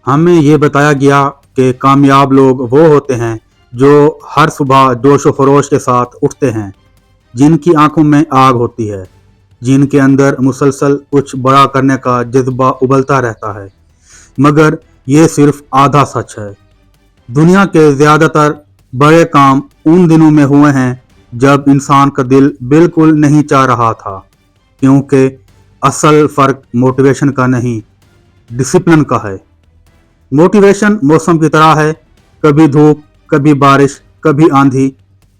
हमें ये बताया गया कि कामयाब लोग वो होते हैं जो हर सुबह जोश व खरोश के साथ उठते हैं, जिनकी आंखों में आग होती है, जिनके अंदर मुसलसल कुछ बड़ा करने का जज्बा उबलता रहता है। मगर ये सिर्फ आधा सच है। दुनिया के ज़्यादातर बड़े काम उन दिनों में हुए हैं जब इंसान का दिल बिल्कुल नहीं चाह रहा था, क्योंकि असल फ़र्क मोटिवेशन का नहीं, डिसिप्लिन का है। मोटिवेशन मौसम की तरह है, कभी धूप, कभी बारिश, कभी आंधी।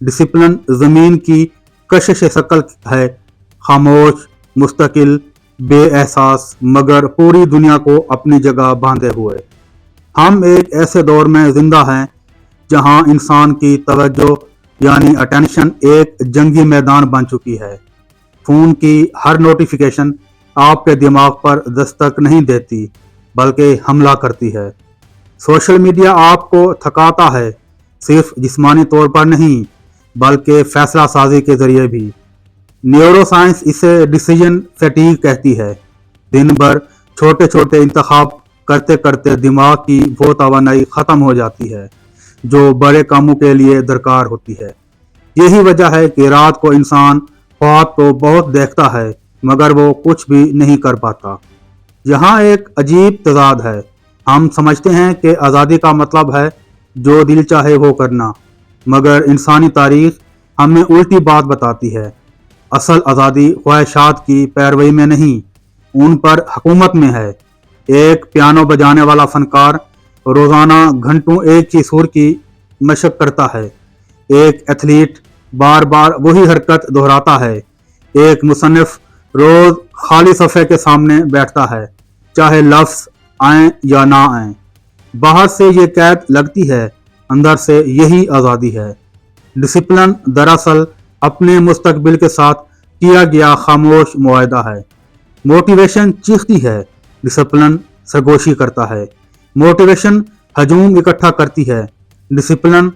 डिसिप्लिन ज़मीन की कशिश शक्ल है, खामोश, मुस्तकिल, बेएहसास, मगर पूरी दुनिया को अपनी जगह बांधे हुए। हम एक ऐसे दौर में जिंदा हैं जहां इंसान की तवज्जो यानी अटेंशन एक जंगी मैदान बन चुकी है। फ़ोन की हर नोटिफिकेशन आपके दिमाग पर दस्तक नहीं देती, बल्कि हमला करती है। सोशल मीडिया आपको थकाता है, सिर्फ जिस्मानी तौर पर नहीं, बल्कि फैसला साजी के जरिए भी। न्यूरो साइंस इसे डिसीजन फैटीग कहती है। दिन भर छोटे छोटे इंतखाब करते करते दिमाग की वो तवानाई ख़त्म हो जाती है जो बड़े कामों के लिए दरकार होती है। यही वजह है कि रात को इंसान ख्वाब तो बहुत देखता है, मगर वो कुछ भी नहीं कर पाता। यहाँ एक अजीब तजाद है। हम समझते हैं कि आज़ादी का मतलब है जो दिल चाहे वो करना, मगर इंसानी तारीख हमें उल्टी बात बताती है। असल आज़ादी ख्वाहिशात की पैरवी में नहीं, उन पर हुकूमत में है। एक पियानो बजाने वाला फनकार रोज़ाना घंटों एक ही सुर की मशक करता है। एक एथलीट बार बार वही हरकत दोहराता है। एक मुसन्निफ रोज़ खाली सफ़े के सामने बैठता है, चाहे लफ्ज़ आए या ना आए। बाहर से ये कैद लगती है, अंदर से यही आज़ादी है। डिसिप्लिन दरअसल अपने मुस्तकबिल के साथ किया गया खामोश मुआहदा है। मोटिवेशन चीखती है, डिसिप्लिन सरगोशी करता है। मोटिवेशन हजूम इकट्ठा करती है, डिसिप्लिन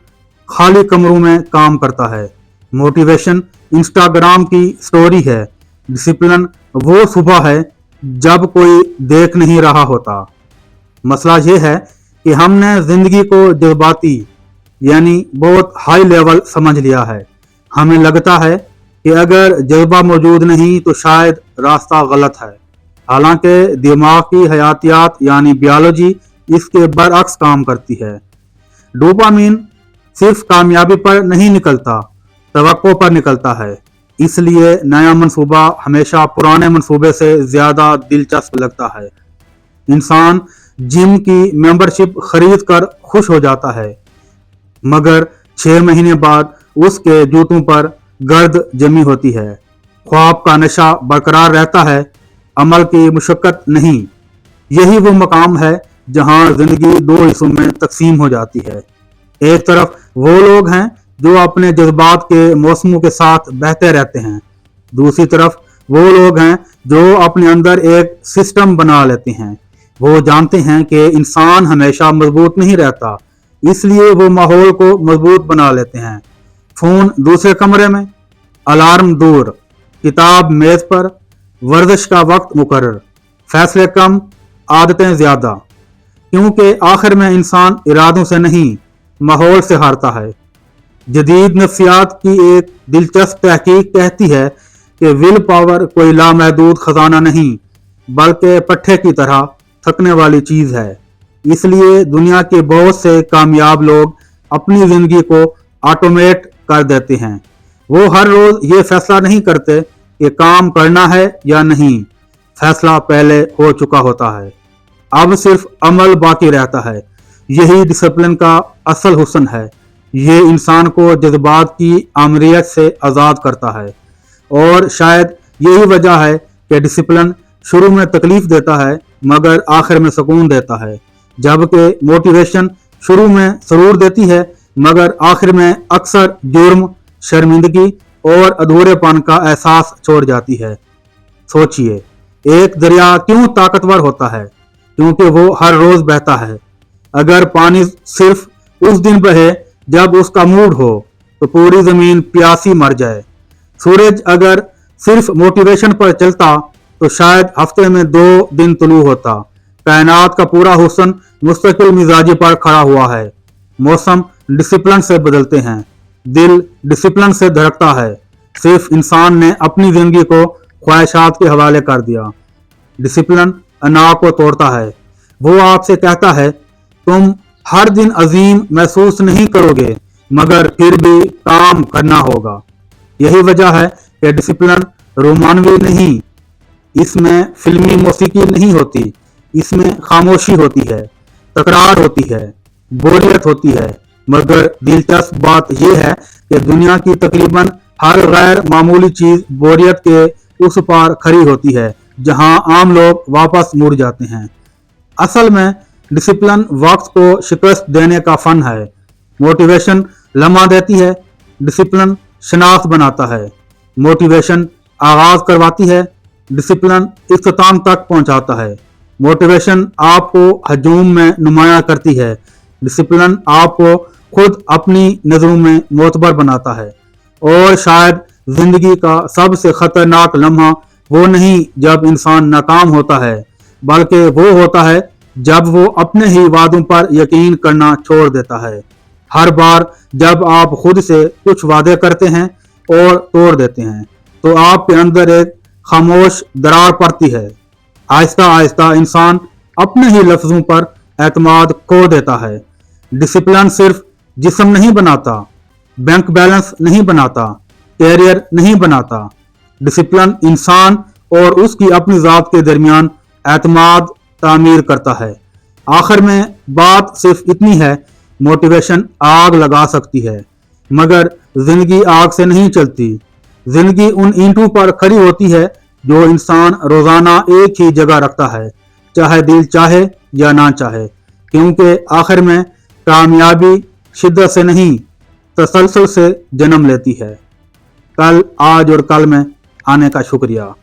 खाली कमरों में काम करता है। मोटिवेशन इंस्टाग्राम की स्टोरी है, डिसिप्लिन वो सुबह है जब कोई देख नहीं रहा होता। मसला ये है कि हमने ज़िंदगी को जज्बाती यानी बहुत हाई लेवल समझ लिया है। हमें लगता है कि अगर जज्बा मौजूद नहीं तो शायद रास्ता गलत है, हालांकि दिमाग की हयातियात यानी बायोलॉजी इसके बरअक्स काम करती है। डोपामीन सिर्फ कामयाबी पर नहीं निकलता, तवक्को पर निकलता है। इसलिए नया मंसूबा हमेशा पुराने मंसूबे से ज़्यादा दिलचस्प लगता है। इंसान जिम की मेंबरशिप खरीद कर खुश हो जाता है, मगर 6 महीने बाद उसके जूतों पर गर्द जमी होती है। ख्वाब का नशा बरकरार रहता है, अमल की मुशक्कत नहीं। यही वो मकाम है जहां जिंदगी दो हिस्सों में तकसीम हो जाती है। एक तरफ वो लोग हैं जो अपने जज्बात के मौसमों के साथ बहते रहते हैं, दूसरी तरफ वो लोग हैं जो अपने अंदर एक सिस्टम बना लेते हैं। वो जानते हैं कि इंसान हमेशा मजबूत नहीं रहता, इसलिए वो माहौल को मजबूत बना लेते हैं। फ़ोन दूसरे कमरे में, अलार्म दूर, किताब मेज़ पर, वर्जिश का वक्त मुकर्रर, फैसले कम, आदतें ज़्यादा। क्योंकि आखिर में इंसान इरादों से नहीं, माहौल से हारता है। जदीद नफ्सियात की एक दिलचस्प तहकीक कहती है कि विल पावर कोई लामहदूद खजाना नहीं, बल्कि पट्टे की तरह थकने वाली चीज़ है। इसलिए दुनिया के बहुत से कामयाब लोग अपनी ज़िंदगी को ऑटोमेट कर देते हैं। वो हर रोज़ ये फैसला नहीं करते कि काम करना है या नहीं, फैसला पहले हो चुका होता है, अब सिर्फ अमल बाकी रहता है। यही डिसिप्लिन का असल हुस्न है। ये इंसान को जज्बात की आमरियत से आज़ाद करता है, और शायद यही वजह है कि डिसिप्लिन शुरू में तकलीफ देता है मगर आखिर में सुकून देता है, जबकि मोटिवेशन शुरू में सरूर देती है मगर आखिर में अक्सर जुर्म, शर्मिंदगी और अधूरेपन का एहसास छोड़ जाती है। सोचिए, एक दरिया क्यों ताकतवर होता है? क्योंकि वो हर रोज बहता है। अगर पानी सिर्फ उस दिन बहे जब उसका मूड हो तो पूरी जमीन प्यासी मर जाए। सूरज अगर सिर्फ मोटिवेशन पर चलता तो शायद हफ्ते में 2 दिन तुलू होता। कायनात का पूरा हुस्न मुस्तकिल मिजाजी पर खड़ा हुआ है। मौसम डिसिप्लिन से बदलते हैं, दिल डिसिप्लिन से धड़कता है। सिर्फ इंसान ने अपनी जिंदगी को ख्वाहिशात के हवाले कर दिया। डिसिप्लिन अना को तोड़ता है। वो आपसे कहता है तुम हर दिन अजीम महसूस नहीं करोगे, मगर फिर भी काम करना होगा। यही वजह है कि डिसिप्लिन रोमानवी नहीं, इसमें फिल्मी मौसीकी नहीं होती, इसमें खामोशी होती है, तकरार होती है, बोरियत होती है। मगर दिलचस्प बात यह है कि दुनिया की तकरीबन हर गैर मामूली चीज बोरियत के उस पार खड़ी होती है जहां आम लोग वापस मुड़ जाते हैं। असल में डिसिप्लिन वक्त को शिकस्त देने का फन है। मोटिवेशन लम्हा देती है, डिसिप्लिन शनाख्त बनाता है। मोटिवेशन आगाज करवाती है, डिसिप्लिन इख्तिताम तक पहुंचाता है। मोटिवेशन आपको हजूम में नुमाया करती है, डिसिप्लिन आपको खुद अपनी नजरों में मोतबर बनाता है। और शायद जिंदगी का सबसे खतरनाक लम्हा वो नहीं जब इंसान नाकाम होता है, बल्कि वो होता है जब वो अपने ही वादों पर यकीन करना छोड़ देता है। हर बार जब आप खुद से कुछ वादे करते हैं और तोड़ देते हैं, तो आपके अंदर एक खामोश दरार पड़ती है। आहिस्ता आहिस्ता इंसान अपने ही लफ्जों पर एतमाद खो देता है। डिसिप्लिन सिर्फ जिस्म नहीं बनाता, बैंक बैलेंस नहीं बनाता, कैरियर नहीं बनाता। डिसिप्लिन इंसान और उसकी अपनी जात के दरमियान एतमाद तामीर करता है। आखिर में बात सिर्फ इतनी है, मोटिवेशन आग लगा सकती है, मगर जिंदगी आग से नहीं चलती। जिंदगी उन ईंटों पर खड़ी होती है जो इंसान रोजाना एक ही जगह रखता है, चाहे दिल चाहे या ना चाहे, क्योंकि आखिर में कामयाबी शिद्दत से नहीं तसलसल से जन्म लेती है। कल, आज और कल में आने का शुक्रिया।